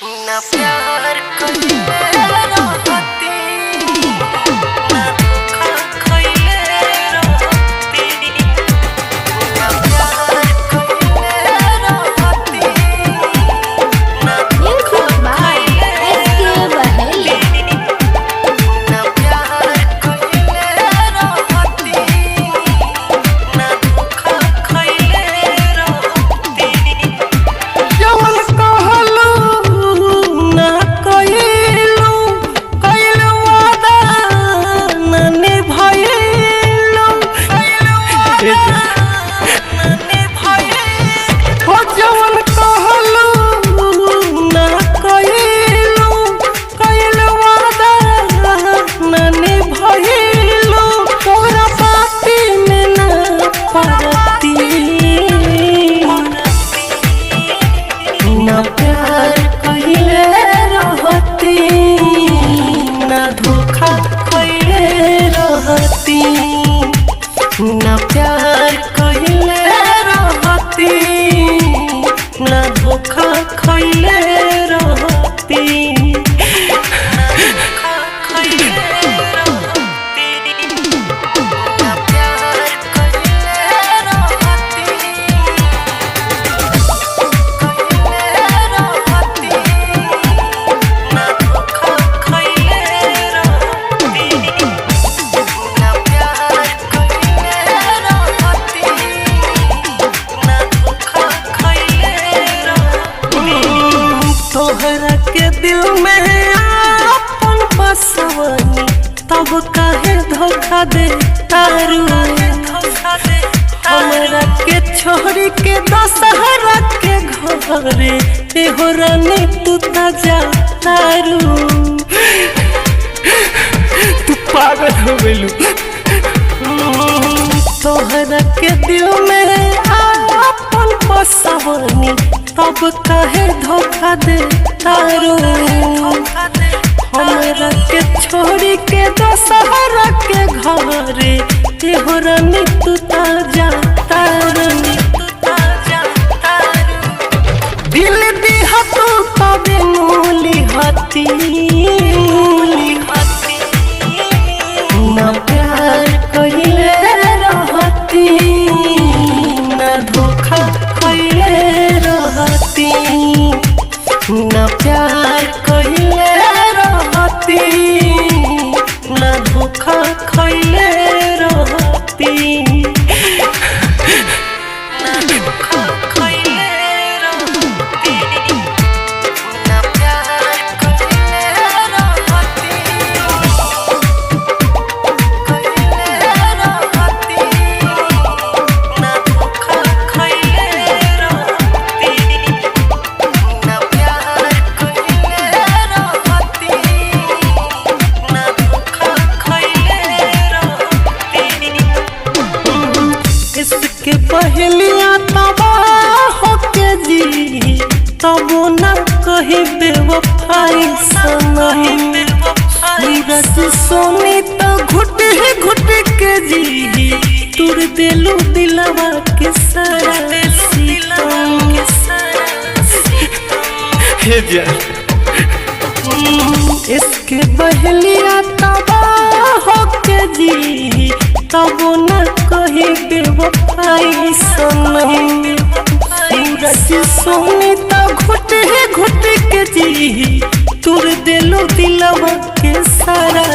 ना प्यार कइले रहती ना धोखा खइले रहती ना प्यार कइले रहती ना धोखा खइले रहती ना प्यार कइले रहती ना धोखा खइले रहती जवन कहलू ना कइलू कइलू वादा ना निभाइलू हो जवन कहलू ना कइलू कइलू वादा ना निभाइलू तोरा बाती में ना पड़ती ना प्यार कइले रहती ना धोखा खइले रहती ना प्यार कइले रहती ना धोखा खइले रहती तोहरा के दिल में अपन बसवनी तब काहे धोखा दे तारू हमरा के छोड़ी के दशहरा के घरे एहो रानी तू जा तारू तू पागल हो गइलू तोहरा के दिल में अपन बसवनी तब काहे धोखा दे तारू हमरा के छोड़ी के दशहरा के घरे एहो रानी तू जा तारू दिल दिहा तू तबे मूली हती ना प्यार कइले रहती ना धोखा खइले रहती ना प्यार कइले रहती ना धोखा खइले रहती ना धोखा खइले रहती ना प्यार कइले रहती ना धोखा खइले रहती ना प्यार कइले रहती ना धोखा खइले रहती इसके पहलिया तबाह होके जी तब न कही बेवफाई सनही सूरज सोनी तो घुट के जी तुर दिलू दिलवा के सारा इसके बहलिया तबाह होके जी तब न कही बेवफाई सनही सूरज सोनी तो घुट के जी तुर दिलू दिलवा के सारा